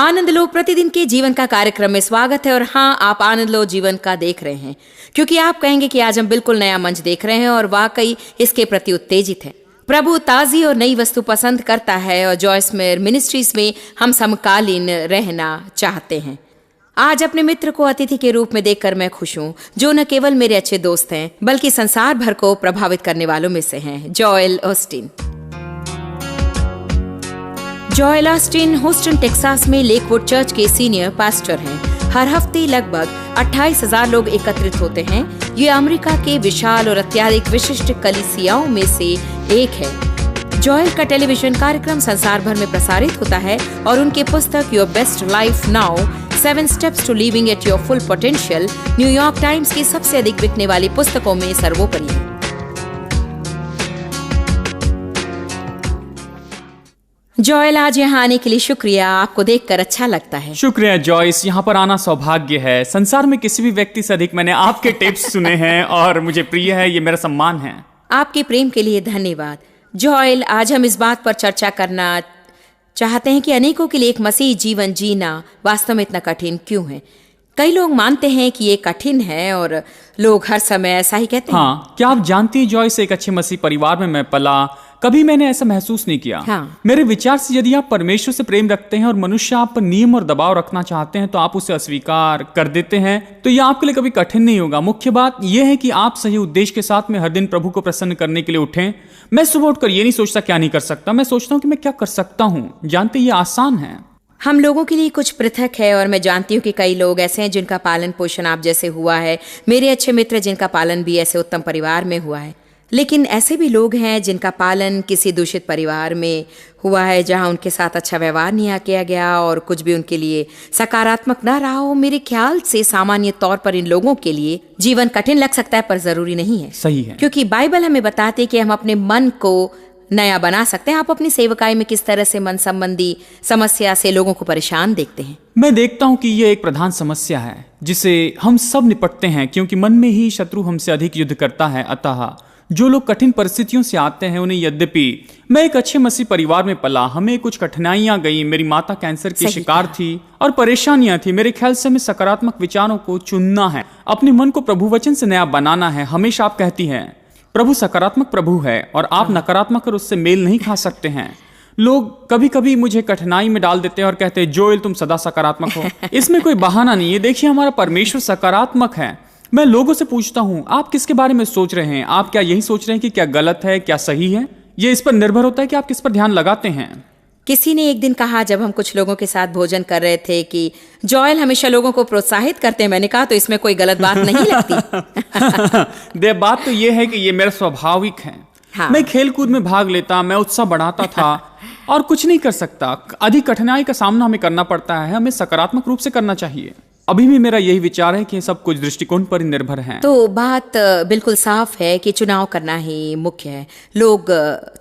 आनंद लो प्रतिदिन के जीवन का कार्यक्रम में स्वागत है। और हाँ, आप आनंद लो जीवन का देख रहे हैं, क्योंकि आप कहेंगे कि आज हम बिल्कुल नया मंच देख रहे हैं और वाकई इसके प्रति उत्तेजित हैं। प्रभु ताजी और नई वस्तु पसंद करता है और जॉयस मेयर मिनिस्ट्रीज में हम समकालीन रहना चाहते हैं। आज अपने मित्र को अतिथि के रूप में देखकर मैं खुश हूँ, जो न केवल मेरे अच्छे दोस्त हैं बल्कि संसार भर को प्रभावित करने वालों में से हैं, Joel Austin. Joel Austin Houston Texas में लेकवुड चर्च के सीनियर पास्टर हैं। हर हफ्ते लगभग 28,000 लोग एकत्रित होते हैं। ये अमेरिका के विशाल और अत्यधिक विशिष्ट कलीसियाओं में से एक है। जोएल का टेलीविजन कार्यक्रम संसार भर में प्रसारित होता है और उनके पुस्तक your best life now 7 steps to living at your full potential New York Times की सबसे अधिक बिकने वाली पुस्तकों में सर्वोपरि है। जोएल, आज यहाँ आने के लिए शुक्रिया। आपको देखकर अच्छा लगता है। शुक्रिया जॉयस, यहाँ पर आना सौभाग्य है। संसार में किसी भी व्यक्ति से अधिक मैंने आपके टिप्स सुने हैं और मुझे प्रिय है, ये मेरा सम्मान है। आपके प्रेम के लिए धन्यवाद। जोएल, आज हम इस बात पर चर्चा करना चाहते हैं कि अनेकों के लिए एक मसीह जीवन जीना वास्तव में इतना कठिन क्यों है। कई लोग मानते हैं कि ये कठिन है और लोग हर समय ऐसा ही कहते हैं। हाँ, क्या आप जानती हैं जॉयस, एक अच्छे मसीह परिवार में मैं पला, कभी मैंने ऐसा महसूस नहीं किया। हाँ। मेरे विचार से यदि आप परमेश्वर से प्रेम रखते हैं और मनुष्य आप पर नियम और दबाव रखना चाहते हैं तो आप उसे अस्वीकार कर देते हैं, तो यह आपके लिए कभी कठिन नहीं होगा। मुख्य बात यह है कि आप सही उद्देश्य के साथ में हर दिन प्रभु को प्रसन्न करने के लिए उठें। मैं सुबह उठकर ये नहीं सोचता क्या नहीं कर सकता, मैं सोचता हूँ कि मैं क्या कर सकता हूँ। जानते, ये आसान है। हम लोगों के लिए कुछ पृथक है और मैं जानती हूँ कि कई लोग ऐसे हैं जिनका पालन पोषण आप जैसे हुआ है। मेरे अच्छे मित्र जिनका पालन भी ऐसे उत्तम परिवार में हुआ है, लेकिन ऐसे भी लोग हैं जिनका पालन किसी दूषित परिवार में हुआ है, जहां उनके साथ अच्छा व्यवहार नहीं किया गया और कुछ भी उनके लिए सकारात्मक ना रहा हो। मेरे ख्याल से सामान्य तौर पर इन लोगों के लिए जीवन कठिन लग सकता है, पर जरूरी नहीं है। सही है, क्योंकि बाइबल हमें बताती है कि हम अपने मन को नया बना सकते हैं। आप अपनी सेवकाई में किस तरह से मन संबंधी समस्या से लोगों को परेशान देखते हैं? मैं देखता हूं कि यह एक प्रधान समस्या है जिसे हम सब निपटते हैं, क्योंकि मन में ही शत्रु हमसे अधिक युद्ध करता है। अतः जो लोग कठिन परिस्थितियों से आते हैं उन्हें, यद्यपि मैं एक अच्छे मसीह परिवार में पला, हमें कुछ कठिनाइयां गई। मेरी माता कैंसर की शिकार थी और परेशानियां थी। मेरे ख्याल से हमें सकारात्मक विचारों को चुनना है, अपने मन को प्रभु वचन से नया बनाना है। हमेशा आप कहती हैं प्रभु सकारात्मक प्रभु है और आप नकारात्मक और उससे मेल नहीं खा सकते हैं। लोग कभी कभी मुझे कठिनाई में डाल देते हैं और कहते हैं जोएल तुम सदा सकारात्मक हो। इसमें कोई बहाना नहीं है। देखिए, हमारा परमेश्वर सकारात्मक है। मैं लोगों से पूछता हूं आप किसके बारे में सोच रहे हैं? आप क्या यही सोच रहे हैं कि क्या गलत है, क्या सही है? ये इस पर निर्भर होता है कि आप किस पर ध्यान लगाते हैं। किसी ने एक दिन कहा, जब हम कुछ लोगों के साथ भोजन कर रहे थे, कि जोएल हमेशा लोगों को प्रोत्साहित करते हैं। मैंने कहा तो इसमें कोई गलत बात नहीं लगती। दे बात तो ये है कि ये मेरा स्वाभाविक है। हाँ। मैं खेल कूद में भाग लेता, मैं उत्साह बढ़ाता था और कुछ नहीं कर सकता। अधिक कठिनाई का सामना हमें करना पड़ता है। हमें सकारात्मक रूप से करना चाहिए। अभी भी मेरा यही विचार है कि सब कुछ दृष्टिकोण पर ही निर्भर है। तो बात बिल्कुल साफ है कि चुनाव करना ही मुख्य है। लोग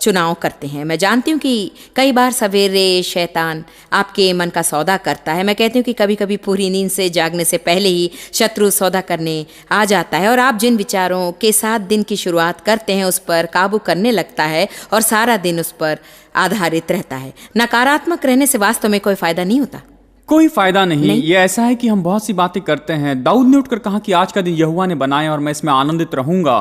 चुनाव करते हैं। मैं जानती हूँ कि कई बार सवेरे शैतान आपके मन का सौदा करता है। मैं कहती हूँ कि कभी कभी पूरी नींद से जागने से पहले ही शत्रु सौदा करने आ जाता है और आप जिन विचारों के साथ दिन की शुरुआत करते हैं उस पर काबू करने लगता है और सारा दिन उस पर आधारित रहता है। नकारात्मक रहने से वास्तव में कोई फायदा नहीं होता। कोई फायदा नहीं। ये ऐसा है कि हम बहुत सी बातें करते हैं। दाऊद ने उठकर कहा कि आज का दिन यहोवा ने बनाया और मैं इसमें आनंदित रहूंगा।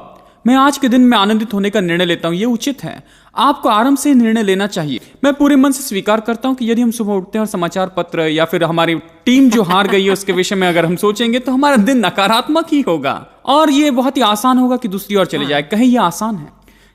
मैं आज के दिन में आनंदित होने का निर्णय लेता हूँ। ये उचित है। आपको आराम से निर्णय लेना चाहिए। मैं पूरे मन से स्वीकार करता हूँ कि यदि हम सुबह उठते हैं और समाचार पत्र या फिर हमारी टीम जो हार गई है उसके विषय में अगर हम सोचेंगे तो हमारा दिन नकारात्मक ही होगा और ये बहुत ही आसान होगा कि दूसरी ओर चले जाए। कहीं ये आसान है,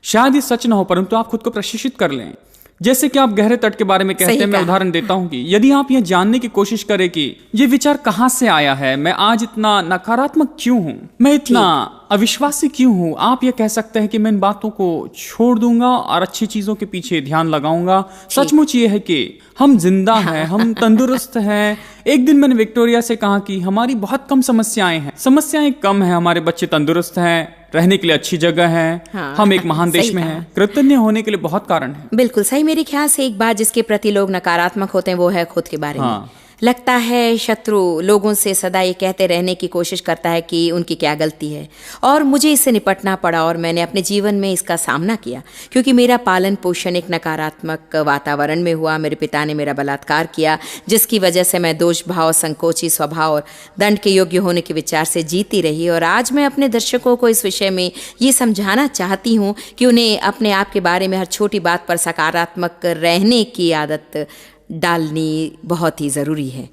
शायद ये सच ना हो, परंतु आप खुद को प्रशिक्षित कर लें। जैसे कि आप गहरे तट के बारे में कहते हैं, मैं उदाहरण देता हूं कि यदि आप यह जानने की कोशिश करें कि ये विचार कहां से आया है, मैं आज इतना नकारात्मक क्यों हूं, मैं इतना अविश्वासी क्यों हूं, आप ये कह सकते हैं कि मैं इन बातों को छोड़ दूंगा और अच्छी चीजों के पीछे ध्यान लगाऊंगा। सचमुच ये है कि हम जिंदा हैं, हम तंदुरुस्त हैं। एक दिन मैंने विक्टोरिया से कहा कि हमारी बहुत कम समस्याएं हैं, समस्याएं कम हैं, हमारे बच्चे तंदुरुस्त हैं, रहने के लिए अच्छी जगह है, हम एक महान देश में हैं, कृतज्ञ होने के लिए बहुत कारण है। बिल्कुल सही। मेरे ख्याल से एक बात जिसके प्रति लोग नकारात्मक होते हैं वो है खुद के बारे में। लगता है शत्रु लोगों से सदा ये कहते रहने की कोशिश करता है कि उनकी क्या गलती है, और मुझे इससे निपटना पड़ा और मैंने अपने जीवन में इसका सामना किया, क्योंकि मेरा पालन पोषण एक नकारात्मक वातावरण में हुआ। मेरे पिता ने मेरा बलात्कार किया, जिसकी वजह से मैं दोष भाव, संकोची स्वभाव और दंड के योग्य होने के विचार से जीती रही। और आज मैं अपने दर्शकों को इस विषय में ये समझाना चाहती हूँ कि उन्हें अपने आप के बारे में हर छोटी बात पर सकारात्मक रहने की आदत डालनी बहुत ही ज़रूरी है।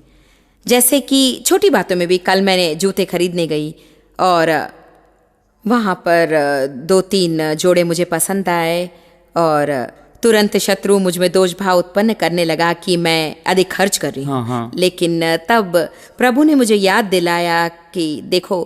जैसे कि छोटी बातों में भी, कल मैंने जूते खरीदने गई और वहाँ पर 2-3 जोड़े मुझे पसंद आए और तुरंत शत्रु मुझ में दोष भाव उत्पन्न करने लगा कि मैं अधिक खर्च कर रही हूँ। लेकिन तब प्रभु ने मुझे याद दिलाया कि देखो,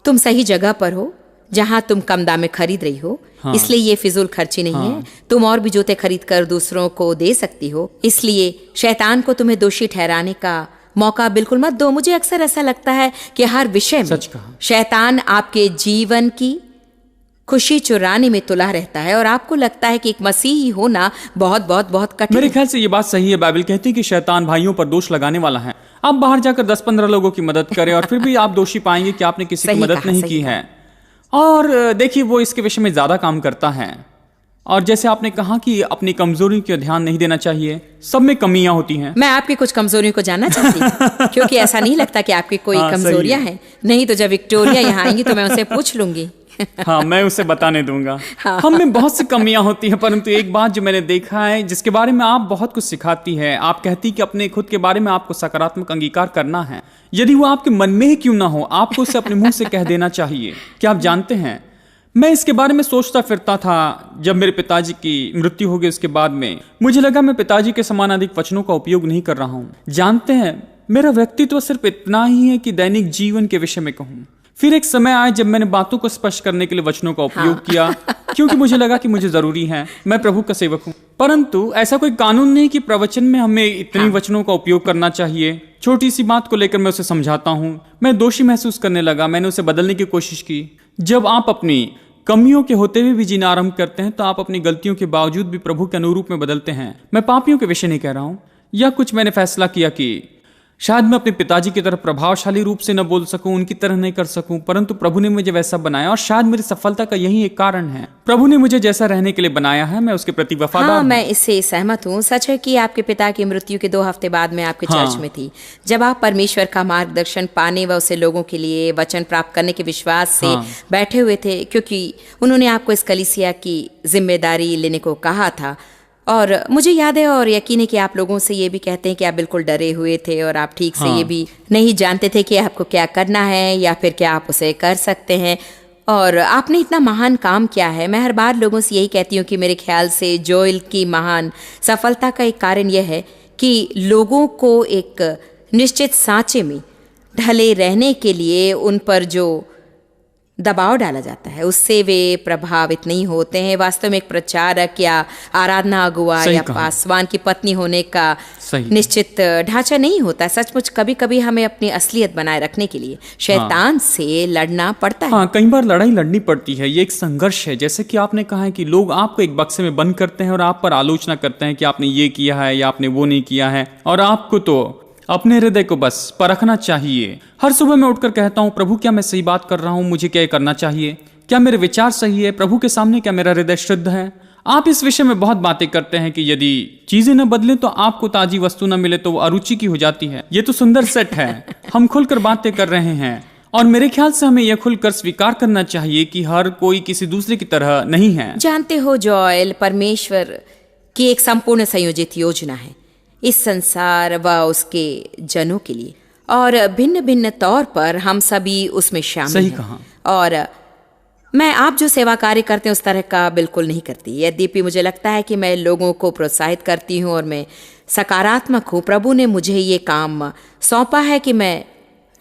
तुम सही जगह पर हो जहाँ तुम कम दाम में खरीद रही हो। इसलिए ये फिजूल खर्ची नहीं है। तुम और भी जूते खरीद कर दूसरों को दे सकती हो। इसलिए शैतान को तुम्हें दोषी ठहराने का मौका बिल्कुल मत दो। मुझे अक्सर ऐसा लगता है कि हर विषय में शैतान आपके जीवन की खुशी चुराने में तुला रहता है और आपको लगता है कि एक मसीही होना बहुत बहुत बहुत कठिन। मेरे ख्याल से ये बात सही है। बाइबल कहती है कि शैतान भाइयों पर दोष लगाने वाला है। आप बाहर जाकर 10-15 लोगों की मदद करें और फिर भी आप दोषी पाएंगे कि आपने किसी की मदद नहीं की है। और देखिए, वो इसके विषय में ज्यादा काम करता है। और जैसे आपने कहा कि अपनी कमजोरियों पर ध्यान नहीं देना चाहिए, सब में कमियां होती हैं। मैं आपकी कुछ कमजोरियों को जानना चाहती हूँ क्योंकि ऐसा नहीं लगता कि आपकी कोई कमजोरियां हैं। नहीं तो जब विक्टोरिया यहाँ आएंगी तो मैं उनसे पूछ लूंगी। हाँ, मैं उसे बताने दूंगा। हम में बहुत सी कमियां होती हैं, परंतु एक बात जो मैंने देखा है, जिसके बारे में आप बहुत कुछ सिखाती है। आप कहती कि अपने खुद के बारे में आपको सकारात्मक अंगीकार करना है। यदि वो आपके मन में ही क्यों ना हो, आपको उसे अपने मुंह से कह देना चाहिए। क्या आप जानते हैं, मैं इसके बारे में सोचता फिरता था जब मेरे पिताजी की मृत्यु हो गई। उसके बाद में मुझे लगा मैं पिताजी के समान अधिक वचनों का उपयोग नहीं कर रहा हूँ। जानते हैं, मेरा व्यक्तित्व सिर्फ इतना ही है कि दैनिक जीवन के विषय में कहूँ। फिर एक समय आया जब मैंने बातों को स्पष्ट करने के लिए वचनों का उपयोग किया, क्योंकि मुझे लगा कि मुझे जरूरी है, मैं प्रभु का सेवक हूँ। परंतु ऐसा कोई कानून नहीं कि प्रवचन में हमें इतनी वचनों का उपयोग करना चाहिए। छोटी सी बात को लेकर मैं उसे समझाता हूँ। मैं दोषी महसूस करने लगा। मैंने उसे बदलने की कोशिश की। जब आप अपनी कमियों के होते हुए भी जीना आरंभ करते हैं तो आप अपनी गलतियों के बावजूद भी प्रभु के अनुरूप में बदलते हैं। मैं पापियों के विषय नहीं कह रहा हूँ। या कुछ मैंने फैसला किया कि शायद मैं अपने पिताजी की तरह प्रभावशाली रूप से न बोल सकूं, उनकी तरह नहीं कर सकूं, परंतु प्रभु ने मुझे वैसा बनाया और शायद मेरी सफलता का यही एक कारण है। प्रभु ने मुझे जैसा रहने के लिए बनाया है, मैं उसके प्रति वफादार हूं। मैं इससे सहमत हूँ। सच है कि आपके पिता की मृत्यु के 2 हफ्ते बाद मैं आपके चर्च में थी, जब आप परमेश्वर का मार्गदर्शन पाने व उसे लोगों के लिए वचन प्राप्त करने के विश्वास से बैठे हुए थे, क्योंकि उन्होंने आपको इस कलीसिया की जिम्मेदारी लेने को कहा था। और मुझे याद है और यकीन है कि आप लोगों से ये भी कहते हैं कि आप बिल्कुल डरे हुए थे और आप ठीक से ये भी नहीं जानते थे कि आपको क्या करना है या फिर क्या आप उसे कर सकते हैं। और आपने इतना महान काम किया है। मैं हर बार लोगों से यही कहती हूँ कि मेरे ख्याल से जोएल की महान सफलता का एक कारण यह है कि लोगों को एक निश्चित सांचे में ढले रहने के लिए उन पर जो दबाव डाला जाता है उससे वे प्रभावित नहीं होते हैं। वास्तव में एक प्रचारक या आराधना अगुआ या पासवान की पत्नी होने का निश्चित ढांचा नहीं होता। सचमुच कभी कभी हमें अपनी असलियत बनाए रखने के लिए शैतान से लड़ना पड़ता है। कई बार लड़ाई लड़नी पड़ती है। ये एक संघर्ष है। जैसे कि आपने कहा है कि लोग आपको एक बक्से में बंद करते हैं और आप पर आलोचना करते हैं कि आपने ये किया है या आपने वो नहीं किया है, और आपको तो अपने हृदय को बस परखना चाहिए। हर सुबह मैं उठकर कहता हूँ, प्रभु क्या मैं सही बात कर रहा हूँ? मुझे क्या करना चाहिए? क्या मेरे विचार सही है? प्रभु के सामने क्या मेरा हृदय शुद्ध है? आप इस विषय में बहुत बातें करते हैं कि यदि चीजें न बदलें तो आपको ताजी वस्तु न मिले तो वो अरुचि की हो जाती है। ये तो सुंदर सेट है। हम खुलकर बातें कर रहे हैं और मेरे ख्याल से हमें यह खुलकर स्वीकार करना चाहिए कि हर कोई किसी दूसरे की तरह नहीं है। जानते हो जोएल, परमेश्वर की एक संपूर्ण संयोजित योजना है इस संसार व उसके जनों के लिए, और भिन्न भिन्न तौर पर हम सभी उसमें शामिल हैं। और मैं आप जो सेवा कार्य करते हैं उस तरह का बिल्कुल नहीं करती। यद्यपि मुझे लगता है कि मैं लोगों को प्रोत्साहित करती हूँ और मैं सकारात्मक हूँ। प्रभु ने मुझे ये काम सौंपा है कि मैं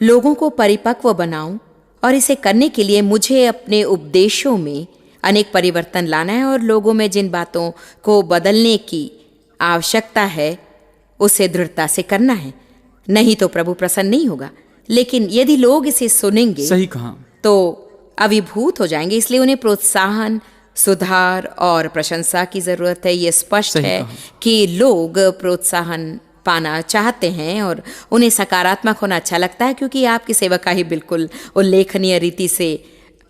लोगों को परिपक्व बनाऊं, और इसे करने के लिए मुझे अपने उपदेशों में अनेक परिवर्तन लाना है और लोगों में जिन बातों को बदलने की आवश्यकता है उसे दृढ़ता से करना है। नहीं तो प्रभु प्रसन्न नहीं होगा। लेकिन यदि लोग इसे सुनेंगे, सही कहा, तो अभिभूत हो जाएंगे। इसलिए उन्हें प्रोत्साहन, सुधार और प्रशंसा की जरूरत है। ये स्पष्ट है कि लोग प्रोत्साहन पाना चाहते हैं और उन्हें सकारात्मक होना अच्छा लगता है, क्योंकि आपकी सेवकाई बिल्कुल उल्लेखनीय रीति से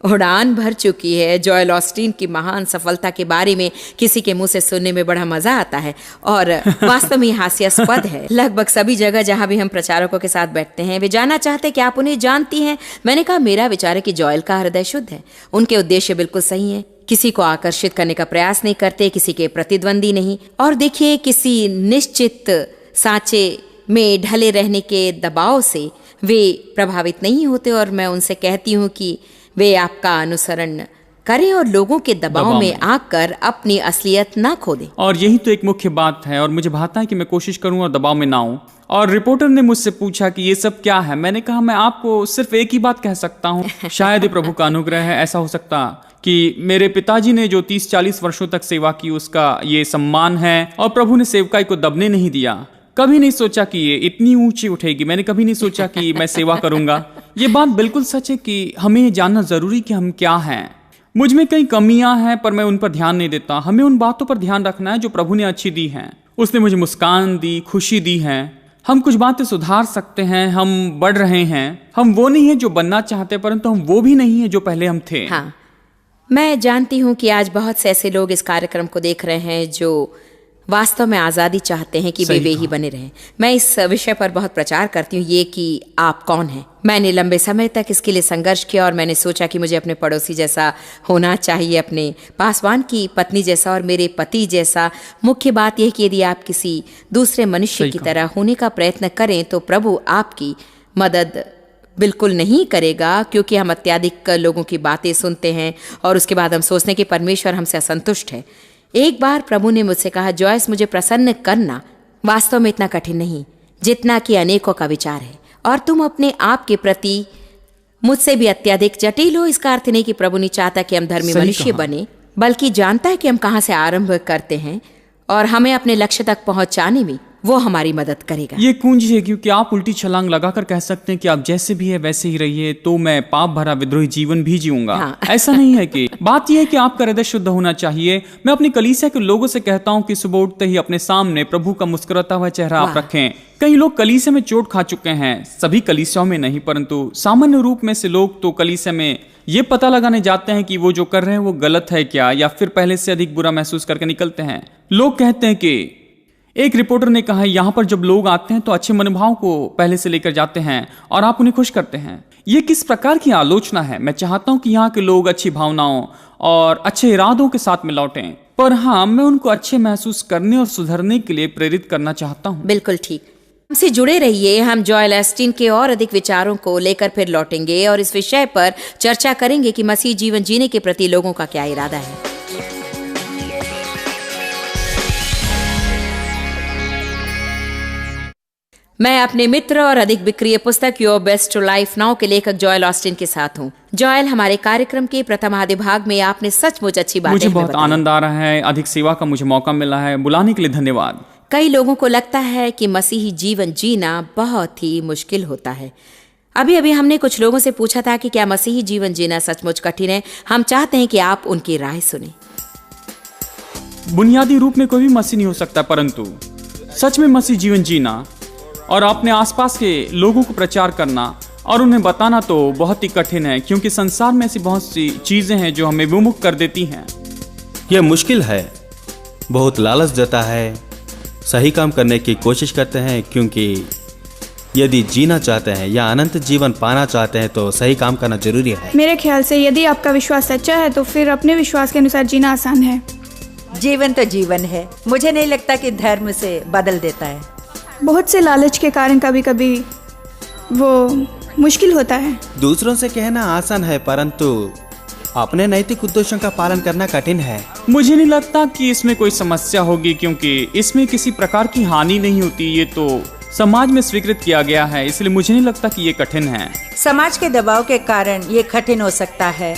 उड़ान भर चुकी है। जॉयल ऑस्टीन की महान सफलता के बारे में किसी के मुंह से सुनने में बड़ा मजा आता है और वास्तव में हास्यास्पद है। लगभग सभी जगह जहां भी हम प्रचारकों के साथ बैठते हैं, वे जानना चाहते हैं कि आप उन्हें जानती हैं। मैंने कहा, मेरा विचार है कि जॉयल का हृदय शुद्ध है, उनके उद्देश्य बिल्कुल सही है, किसी को आकर्षित करने का प्रयास नहीं करते, किसी के प्रतिद्वंदी नहीं, और देखिए किसी निश्चित सांचे में ढले रहने के दबाव से वे प्रभावित नहीं होते। और मैं उनसे कहती हूँ कि वे आपका अनुसरण करें और लोगों के दबाव में आकर अपनी असलियत ना खो दें। और यही तो एक मुख्य बात है, और मुझे भाता है कि मैं कोशिश करूं और दबाव में ना आऊं। और रिपोर्टर ने मुझसे पूछा कि ये सब क्या है। मैंने कहा, मैं आपको सिर्फ एक ही बात कह सकता हूं, शायद ये प्रभु का अनुग्रह है। ऐसा हो सकता कि मेरे पिताजी ने जो 30-40 वर्षों तक सेवा की, उसका ये सम्मान है, और प्रभु ने सेवकाई को दबने नहीं दिया। कभी नहीं सोचा कि ये इतनी ऊंची उठेगी, मैंने कभी नहीं सोचा कि मैं सेवा करूंगा। ये बात बिल्कुल सच है कि हमें ये जानना जरूरी कि हम क्या हैं। मुझ में कई कमियां हैं, पर मैं उन पर ध्यान नहीं देता। हमें उन बातों पर ध्यान रखना है जो प्रभु ने अच्छी दी हैं। उसने मुझे मुस्कान दी, खुशी दी है। हम कुछ बातें सुधार सकते हैं, हम बढ़ रहे हैं। हम वो नहीं है जो बनना चाहते, परंतु हम वो भी नहीं है जो पहले हम थे। हाँ, मैं जानती हूँ कि आज बहुत से ऐसे लोग इस कार्यक्रम को देख रहे हैं जो वास्तव में आज़ादी चाहते हैं कि वे ही बने रहें। मैं इस विषय पर बहुत प्रचार करती हूँ, ये कि आप कौन हैं। मैंने लंबे समय तक इसके लिए संघर्ष किया और मैंने सोचा कि मुझे अपने पड़ोसी जैसा होना चाहिए, अपने पासवान की पत्नी जैसा और मेरे पति जैसा। मुख्य बात यह कि यदि आप किसी दूसरे मनुष्य की तरह होने का प्रयत्न करें तो प्रभु आपकी मदद बिल्कुल नहीं करेगा, क्योंकि हम अत्यधिक लोगों की बातें सुनते हैं और उसके बाद हम सोचते हैं कि परमेश्वर हमसे असंतुष्ट है। एक बार प्रभु ने मुझसे कहा, जॉयस, मुझे प्रसन्न करना वास्तव में इतना कठिन नहीं जितना कि अनेकों का विचार है, और तुम अपने आप के प्रति मुझसे भी अत्यधिक जटिल हो। इसका अर्थ नहीं कि प्रभु नहीं चाहता कि हम धर्मी मनुष्य बने, बल्कि जानता है कि हम कहाँ से आरंभ करते हैं और हमें अपने लक्ष्य तक पहुंचाने में वो हमारी मदद करेगा। ये कुंजी है, क्योंकि आप उल्टी छलांग लगाकर कह सकते हैं कि आप जैसे भी है वैसे ही रहिए, तो मैं पाप भरा विद्रोही जीवन भी जीऊंगा। हाँ। ऐसा नहीं है। कि बात यह है कि आपका हृदय शुद्ध होना चाहिए। मैं अपनी कलीसिया के लोगों से कहता हूं कि सुबह उठते ही अपने सामने प्रभु का मुस्कुराता हुआ चेहरा आप रखें। कई लोग कलीसिया में चोट खा चुके हैं, सभी कलीसियाओं में नहीं, परंतु सामान्य रूप में से लोग तो कलीसिया में ये पता लगाने जाते हैं कि वो जो कर रहे हैं वो गलत है क्या, या फिर पहले से अधिक बुरा महसूस करके निकलते हैं। लोग कहते हैं कि, एक रिपोर्टर ने कहा, यहाँ पर जब लोग आते हैं तो अच्छे मनोभाव को पहले से लेकर जाते हैं और आप उन्हें खुश करते हैं। ये किस प्रकार की आलोचना है। मैं चाहता हूं कि यहाँ के लोग अच्छी भावनाओं और अच्छे इरादों के साथ में लौटें, पर हाँ, मैं उनको अच्छे महसूस करने और सुधरने के लिए प्रेरित करना चाहता हूँ। बिल्कुल ठीक। हमसे जुड़े रहिए। हम जॉयल ऑस्टीन के और अधिक विचारों को लेकर फिर लौटेंगे और इस विषय पर चर्चा करेंगे कि मसीह जीवन जीने के प्रति लोगों का क्या इरादा है। मैं अपने मित्र और अधिक बिक्रीय पुस्तक your best to life now के लेखक जॉयल ऑस्टीन के साथ हूँ। जॉयल, हमारे कार्यक्रम के प्रथम आधे भाग में आपने सचमुच अच्छी बातें मुझे बहुत आनंद आ रहा है। अधिक सेवा का मुझे मौका मिला है। बुलाने के लिए धन्यवाद। कई लोगों को लगता है कि मसीही जीवन जीना बहुत ही मुश्किल होता है। अभी अभी हमने कुछ लोगों से पूछा था कि क्या मसीही जीवन जीना सचमुच कठिन है। हम चाहते हैं कि आप उनकी राय सुने। बुनियादी रूप में कोई भी मसीह नहीं हो सकता, परंतु सच में मसीह जीवन जीना और अपने आसपास के लोगों को प्रचार करना और उन्हें बताना तो बहुत ही कठिन है, क्योंकि संसार में ऐसी बहुत सी चीजें हैं जो हमें विमुख कर देती हैं। यह मुश्किल है। बहुत लालच देता है, सही काम करने की कोशिश करते हैं, क्योंकि यदि जीना चाहते हैं या अनंत जीवन पाना चाहते हैं तो सही काम करना जरूरी है। मेरे ख्याल से यदि आपका विश्वास सच्चा है तो फिर अपने विश्वास के अनुसार जीना आसान है। जीवन तो जीवन है। मुझे नहीं लगता कि धर्म से बदल देता है। बहुत से लालच के कारण कभी कभी वो मुश्किल होता है। दूसरों से कहना आसान है, परंतु अपने नैतिक उद्देश्यों का पालन करना कठिन है। मुझे नहीं लगता कि इसमें कोई समस्या होगी, क्योंकि इसमें किसी प्रकार की हानि नहीं होती। ये तो समाज में स्वीकृत किया गया है, इसलिए मुझे नहीं लगता कि ये कठिन है। समाज के दबाव के कारण ये कठिन हो सकता है,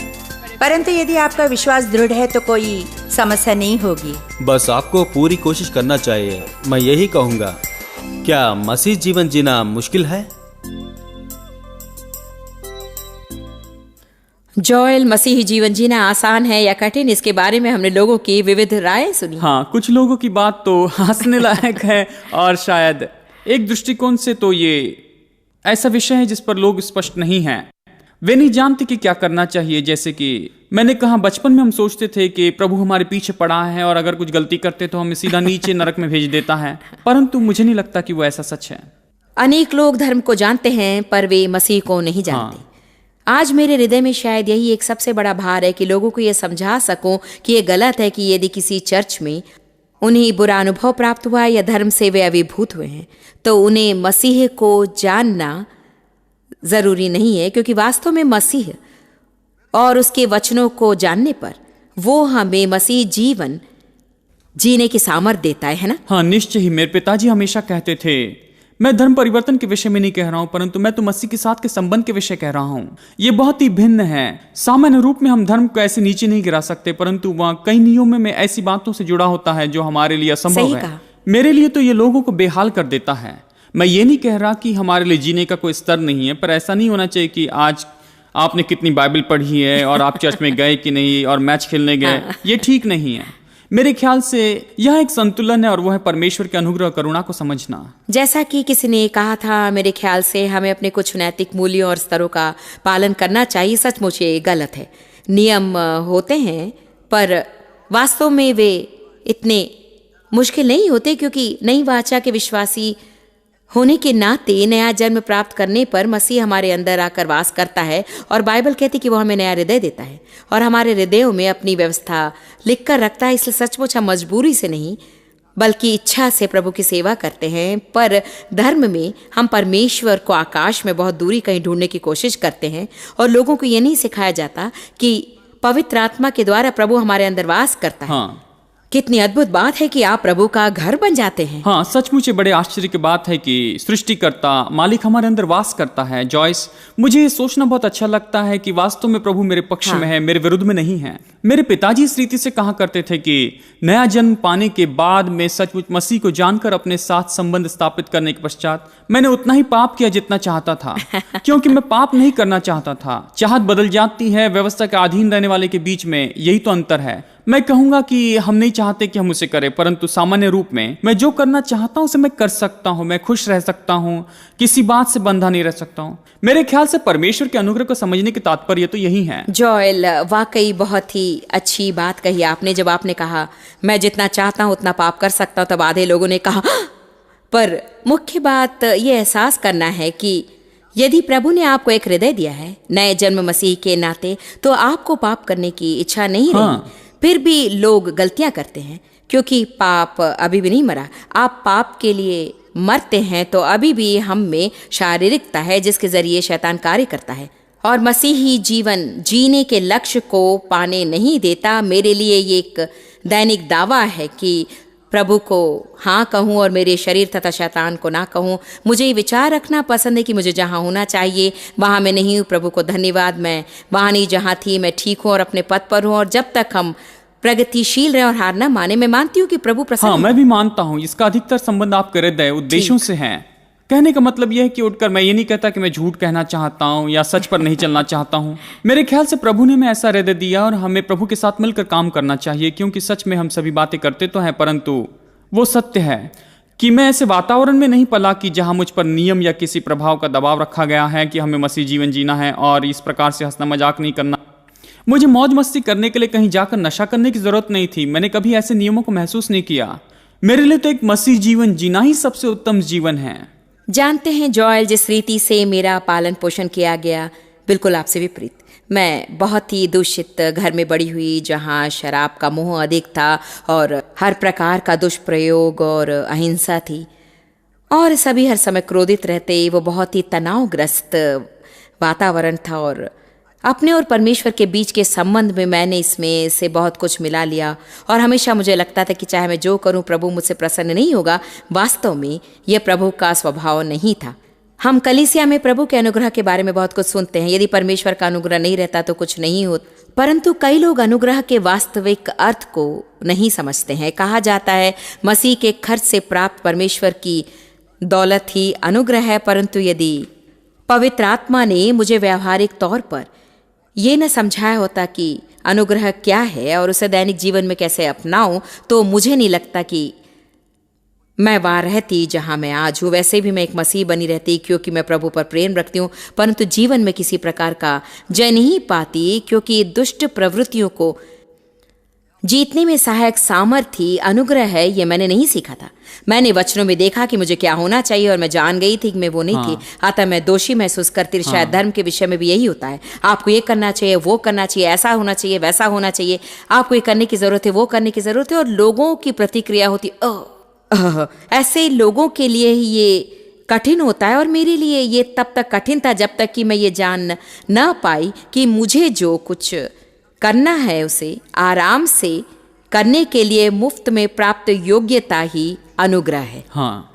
परंतु यदि आपका विश्वास दृढ़ है तो कोई समस्या नहीं होगी। बस आपको पूरी कोशिश करना चाहिए। मैं यही कहूँगा। क्या मसीह जीवन जीना मुश्किल है? जॉयल, मसीही जीवन जीना आसान है या कठिन, इसके बारे में हमने लोगों की विविध राय सुनी। हाँ, कुछ लोगों की बात तो हंसने लायक है और शायद एक दृष्टिकोण से तो ये ऐसा विषय है जिस पर लोग स्पष्ट नहीं हैं। वे नहीं जानते कि क्या करना चाहिए। जैसे कि मैंने कहा, बचपन में हम सोचते थे कि प्रभु हमारे पीछे पड़ा है और अगर कुछ गलती करते तो हमें सीधा नीचे नरक में भेज देता है, परंतु मुझे नहीं लगता कि वो ऐसा सच है। अनेक लोग धर्म को जानते हैं पर वे मसीह को नहीं जानते। आज मेरे हृदय में शायद यही एक सबसे बड़ा भार है कि लोगों को यह समझा सकूं कि यह गलत है कि यदि किसी चर्च में उन्हें बुरा अनुभव प्राप्त हुआ या धर्म से वे अभिभूत हुए हैं तो उन्हें मसीह को जानना जरूरी नहीं है, क्योंकि वास्तव में मसीह और उसके वचनों को जानने पर वो हमें मसीह जीवन जीने की सामर्थ देता है ना। हाँ, निश्चय ही। मेरे पिताजी हमेशा कहते थे, मैं धर्म परिवर्तन के विषय में नहीं कह रहा हूं, परंतु मैं तो मसीह के साथ के संबंध के विषय कह रहा हूं। ये बहुत ही भिन्न है। सामान्य रूप में हम धर्म को ऐसे नीचे नहीं गिरा सकते, परंतु वहां कई नियमों में ऐसी बातों से जुड़ा होता है जो हमारे लिए असंभव है। मेरे लिए तो ये लोगों को बेहाल कर देता है। मैं ये नहीं कह रहा कि हमारे लिए जीने का कोई स्तर नहीं है, पर ऐसा नहीं होना चाहिए कि आज आपने कितनी बाइबल पढ़ी है और आप चर्च में गए कि नहीं और मैच खेलने गए। ये ठीक नहीं है। मेरे ख्याल से यह एक संतुलन है और वह है परमेश्वर के अनुग्रह और करुणा को समझना। जैसा कि किसी ने कहा था, मेरे ख्याल से हमें अपने कुछ नैतिक मूल्यों और स्तरों का पालन करना चाहिए। सचमुच ये गलत है। नियम होते हैं पर वास्तव में वे इतने मुश्किल नहीं होते, क्योंकि नई वाचा के विश्वासी होने के नाते नया जन्म प्राप्त करने पर मसीह हमारे अंदर आकर वास करता है और बाइबल कहती कि वो हमें नया हृदय देता है और हमारे हृदयों में अपनी व्यवस्था लिखकर रखता है। इसलिए सचमुच हम मजबूरी से नहीं बल्कि इच्छा से प्रभु की सेवा करते हैं। पर धर्म में हम परमेश्वर को आकाश में बहुत दूरी कहीं ढूंढने की कोशिश करते हैं और लोगों को ये नहीं सिखाया जाता कि पवित्र आत्मा के द्वारा प्रभु हमारे अंदर वास करता है। हाँ। कितनी अद्भुत बात है कि आप प्रभु का घर बन जाते हैं। हाँ, सचमुच बड़े आश्चर्य की बात है कि सृष्टिकर्ता मालिक हमारे अंदर वास करता है। जॉयस, मुझे ये सोचना बहुत अच्छा लगता है कि वास्तव में प्रभु मेरे पक्ष में है, मेरे विरुद्ध में नहीं है। मेरे पिताजी इस रीति से कहा करते थे कि नया जन्म पाने के बाद में सचमुच मसीह को जानकर अपने साथ संबंध स्थापित करने के पश्चात मैंने उतना ही पाप किया जितना चाहता था, क्योंकि मैं पाप नहीं करना चाहता था। चाहत बदल जाती है व्यवस्था के अधीन रहने वाले के बीच में, यही तो अंतर है। मैं कहूंगा कि हम नहीं चाहते कि हम उसे करें, परंतु सामान्य रूप में मैं जो करना चाहता हूं उसे मैं कर सकता हूं। मैं खुश रह सकता हूं, किसी बात से बंधा नहीं रह सकता हूं। मेरे ख्याल से परमेश्वर के अनुग्रह को समझने के तात्पर्य तो यही है। जॉयल, वाकई बहुत ही अच्छी बात कही आपने। जब आपने कहा मैं जितना चाहता हूं उतना पाप कर सकता हूं, तब आधे लोगों ने कहा, पर मुख्य बात ये एहसास करना है कि यदि प्रभु ने आपको एक हृदय दिया है नए जन्म मसीह के नाते, तो आपको पाप करने की इच्छा नहीं रही। फिर भी लोग गलतियां करते हैं क्योंकि पाप अभी भी नहीं मरा। आप पाप के लिए मरते हैं तो अभी भी हम में शारीरिकता है जिसके जरिए शैतान कार्य करता है और मसीही जीवन जीने के लक्ष्य को पाने नहीं देता। मेरे लिए ये एक दैनिक दावा है कि प्रभु को हाँ कहूँ और मेरे शरीर तथा शैतान को ना कहूँ। मुझे ये विचार रखना पसंद है कि मुझे जहाँ होना चाहिए वहाँ मैं नहीं हूँ। प्रभु को धन्यवाद, मैं वहाँ नहीं जहाँ थी, मैं ठीक हूँ और अपने पद पर हूँ। और जब तक हम प्रगतिशील रहे और हार ना माने, मैं मानती हूँ कि प्रभु प्रसन्न। हाँ, मैं भी मानता हूँ। इसका अधिकतर संबंध आपके हृदय उद्देश्यों से है। कहने का मतलब यह है कि उठकर मैं ये नहीं कहता कि मैं झूठ कहना चाहता हूँ या सच पर नहीं चलना चाहता हूँ। मेरे ख्याल से प्रभु ने हमें ऐसा हृदय दिया और हमें प्रभु के साथ मिलकर काम करना चाहिए, क्योंकि सच में हम सभी बातें करते तो हैं, परंतु वो सत्य है कि मैं ऐसे वातावरण में नहीं पला कि जहां मुझ पर नियम या किसी प्रभाव का दबाव रखा गया है कि हमें मसीह जीवन जीना है और इस प्रकार से हंसना मजाक नहीं करना। मुझे मौज मस्ती करने के लिए कहीं जाकर नशा करने की जरूरत नहीं थी। मैंने कभी ऐसे नियमों को महसूस नहीं किया। मेरे लिए तो एक मसीह जीवन जीना ही सबसे उत्तम जीवन है। जानते हैं जॉयल, जिस रीति से मेरा पालन पोषण किया गया बिल्कुल आपसे विपरीत। मैं बहुत ही दूषित घर में बड़ी हुई जहाँ शराब का मोह अधिक था और हर प्रकार का दुष्प्रयोग और अहिंसा थी और सभी हर समय क्रोधित रहते। वो बहुत ही तनावग्रस्त वातावरण था और अपने और परमेश्वर के बीच के संबंध में मैंने इसमें से बहुत कुछ मिला लिया और हमेशा मुझे लगता था कि चाहे मैं जो करूं प्रभु मुझसे प्रसन्न नहीं होगा। वास्तव में यह प्रभु का स्वभाव नहीं था। हम कलीसिया में प्रभु के अनुग्रह के बारे में बहुत कुछ सुनते हैं। यदि परमेश्वर का अनुग्रह नहीं रहता तो कुछ नहीं होता, परंतु कई लोग अनुग्रह के वास्तविक अर्थ को नहीं समझते हैं। कहा जाता है मसीह के खर्च से प्राप्त परमेश्वर की दौलत ही अनुग्रह है, परंतु यदि पवित्र आत्मा ने मुझे व्यावहारिक तौर पर ये न समझाया होता कि अनुग्रह क्या है और उसे दैनिक जीवन में कैसे अपनाऊं, तो मुझे नहीं लगता कि मैं वहाँ रहती जहाँ मैं आज हूँ। वैसे भी मैं एक मसीह बनी रहती क्योंकि मैं प्रभु पर प्रेम रखती हूँ, परंतु जीवन में किसी प्रकार का जय नहीं पाती क्योंकि दुष्ट प्रवृत्तियों को जीतने में सहायक सामर्थ्य अनुग्रह है, ये मैंने नहीं सीखा था। मैंने वचनों में देखा कि मुझे क्या होना चाहिए और मैं जान गई थी कि मैं वो नहीं थी। अतः मैं दोषी महसूस करती थी। शायद धर्म के विषय में भी यही होता है, आपको ये करना चाहिए, वो करना चाहिए, ऐसा होना चाहिए, वैसा होना चाहिए, आपको ये करने की जरूरत है, वो करने की जरूरत है, और लोगों की प्रतिक्रिया होती ऐसे लोगों के लिए ही ये कठिन होता है, और मेरे लिए ये तब तक कठिन था जब तक कि मैं ये जान ना पाई कि मुझे जो कुछ करना है उसे आराम से करने के लिए मुफ्त में प्राप्त योग्यता ही अनुग्रह है। हाँ,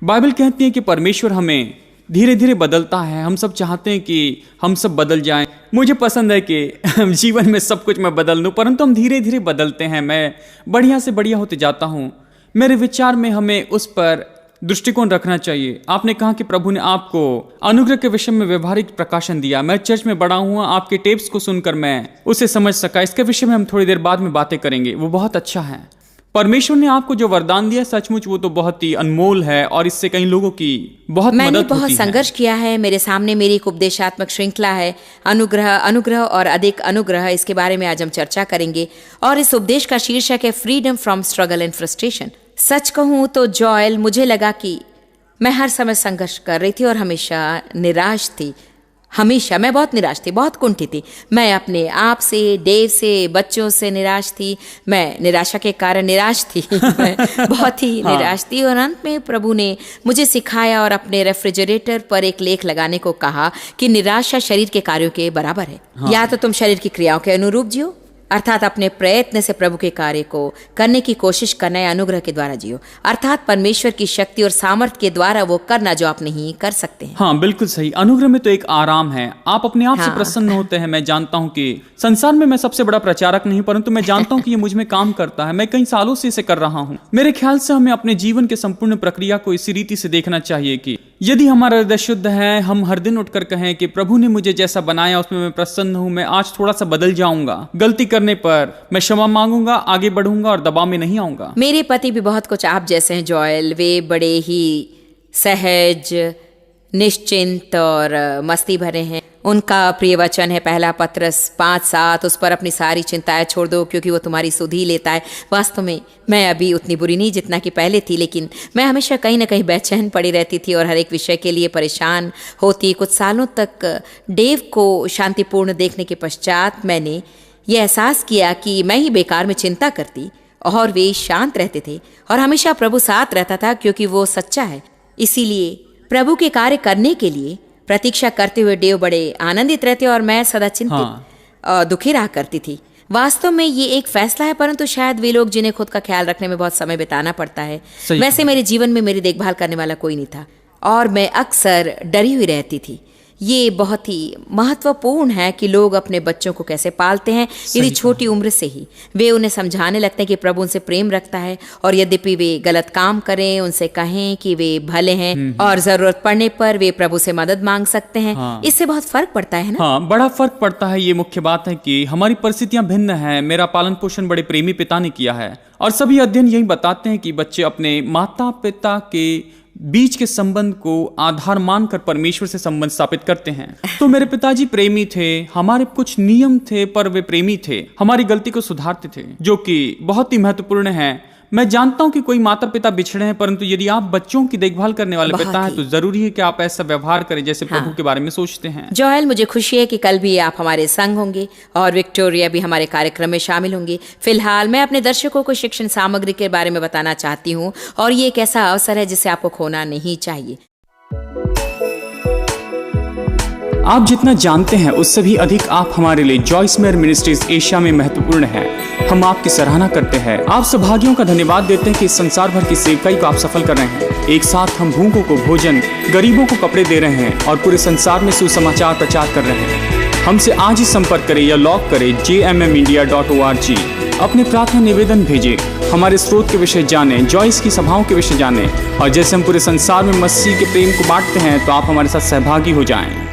बाइबल कहती है कि परमेश्वर हमें धीरे धीरे बदलता है। हम सब चाहते हैं कि हम सब बदल जाएं। मुझे पसंद है कि जीवन में सब कुछ मैं बदल लूं, परंतु हम धीरे धीरे बदलते हैं। मैं बढ़िया से बढ़िया होते जाता हूं। मेरे विचार में हमें उस पर दृष्टिकोण रखना चाहिए। आपने कहा कि प्रभु ने आपको अनुग्रह के विषय में व्यवहारिक प्रकाशन दिया। मैं चर्च में बड़ा हुआ, आपके टेप्स को सुनकर मैं उसे समझ सका। इसके विषय में हम थोड़ी देर बाद में बातें करेंगे। वो बहुत अच्छा है। परमेश्वर ने आपको जो वरदान दिया, सचमुच वो तो बहुत ही अनमोल है और इससे कई लोगों की बहुत मदद होती है। मैंने बहुत संघर्ष किया है। मेरे सामने मेरी एक उपदेशात्मक श्रृंखला है, अनुग्रह और अधिक अनुग्रह। इसके बारे में आज हम चर्चा करेंगे और इस उपदेश का शीर्षक है freedom from struggle and frustration. सच कहूँ तो जॉयल, मुझे लगा कि मैं हर समय संघर्ष कर रही थी और हमेशा निराश थी। हमेशा मैं बहुत निराश थी, बहुत कुंठित थी। मैं अपने आप से, डेव से, बच्चों से निराश थी। मैं निराशा के कारण निराश थी। मैं बहुत ही निराश थी और अंत में प्रभु ने मुझे सिखाया और अपने रेफ्रिजरेटर पर एक लेख लगाने को कहा कि निराशा शरीर के कार्यों के बराबर है। या तो तुम शरीर की क्रियाओं के अनुरूप जियो, अर्थात अपने प्रयत्न से प्रभु के कार्य को करने की कोशिश करना, या अनुग्रह के द्वारा जियो, अर्थात परमेश्वर की शक्ति और सामर्थ्य के द्वारा वो करना जो आप नहीं कर सकते हैं। हाँ, बिल्कुल सही। अनुग्रह में तो एक आराम है। आप अपने आप से प्रसन्न होते हैं। मैं जानता हूँ कि संसार में मैं सबसे बड़ा प्रचारक नहीं, परंतु मैं जानता हूँ कि ये मुझ में काम करता है। मैं कई सालों से इसे कर रहा हूँ। मेरे ख्याल से हमें अपने जीवन के संपूर्ण प्रक्रिया को इसी रीति से देखना चाहिए कि यदि हमारा हृदय शुद्ध है, हम हर दिन उठकर कहें कि प्रभु ने मुझे जैसा बनाया उसमें मैं प्रसन्न हूँ, मैं आज थोड़ा सा बदल जाऊंगा, गलती करने पर मैं क्षमा मांगूंगा, आगे बढ़ूंगा और दबाव में नहीं आऊंगा। मेरे पति भी बहुत कुछ आप जैसे हैं जॉयल। वे बड़े ही सहज, निश्चिंत और मस्ती भरे हैं। उनका प्रिय वचन है पहला पत्रस 5:7, उस पर अपनी सारी चिंताएं छोड़ दो क्योंकि वो तुम्हारी सुध ही लेता है। वास्तव में मैं अभी उतनी बुरी नहीं जितना कि पहले थी, लेकिन मैं हमेशा कहीं ना कहीं बेचैन पड़ी रहती थी और हर एक विषय के लिए परेशान होती। कुछ सालों तक डेव को शांतिपूर्ण देखने के पश्चात मैंने ये एहसास किया कि मैं ही बेकार में चिंता करती और वे शांत रहते थे और हमेशा प्रभु साथ रहता था क्योंकि वो सच्चा है। इसीलिए प्रभु के कार्य करने के लिए प्रतीक्षा करते हुए डेव बड़े आनंदित रहते और मैं सदा चिंतित दुखी रहा करती थी। वास्तव में ये एक फैसला है, परंतु शायद वे लोग जिन्हें खुद का ख्याल रखने में बहुत समय बिताना पड़ता है। वैसे मेरे जीवन में मेरी देखभाल करने वाला कोई नहीं था और मैं अक्सर डरी हुई रहती थी। ये बहुत ही महत्वपूर्ण है कि लोग अपने बच्चों को कैसे पालते हैं। यदि छोटी उम्र से ही वे उन्हें समझाने लगते हैं कि प्रभु उनसे प्रेम रखता है और यद्यपि वे गलत काम करें, उनसे कहें कि वे भले हैं और जरूरत पड़ने पर वे प्रभु से मदद मांग सकते हैं। इससे बहुत फर्क पड़ता है ना। हाँ, बड़ा फर्क पड़ता है। ये मुख्य बात है कि हमारी परिस्थितियां भिन्न हैं। मेरा पालन पोषण बड़े प्रेमी पिता ने किया है और सभी अध्ययन यही बताते हैं कि बच्चे अपने माता पिता के बीच के संबंध को आधार मानकर परमेश्वर से संबंध स्थापित करते हैं। तो मेरे पिताजी प्रेमी थे। हमारे कुछ नियम थे पर वे प्रेमी थे, हमारी गलती को सुधारते थे, जो कि बहुत ही महत्वपूर्ण है। मैं जानता हूं कि कोई माता पिता बिछड़े हैं, परंतु यदि आप बच्चों की देखभाल करने वाले पिता हैं तो जरूरी है कि आप ऐसा व्यवहार करें जैसे प्रभु के बारे में सोचते हैं। जोएल, मुझे खुशी है कि कल भी आप हमारे संग होंगे और विक्टोरिया भी हमारे कार्यक्रम में शामिल होंगी। फिलहाल मैं अपने दर्शकों को शिक्षण सामग्री के बारे में बताना चाहती हूँ और ये एक ऐसा अवसर है जिसे आपको खोना नहीं चाहिए। आप जितना जानते हैं उससे भी अधिक आप हमारे लिए जॉइस मेयर मिनिस्ट्रीज एशिया में महत्वपूर्ण है। हम आपकी सराहना करते हैं। आप सौभाग्यों का धन्यवाद देते हैं कि इस संसार भर की सेवकाई को आप सफल कर रहे हैं। एक साथ हम भूखों को भोजन, गरीबों को कपड़े दे रहे हैं और पूरे संसार में सुसमाचार प्रचार कर रहे हैं। हमसे आज ही संपर्क करें या लॉग करें jmmindia.org। अपने प्रार्थना निवेदन भेजें, हमारे स्रोत के विषय जानें, जॉइस की सभाओं के विषय जानें और जैसे हम पूरे संसार में मसीह के प्रेम को बांटते हैं तो आप हमारे साथ सहभागी हो जाएं।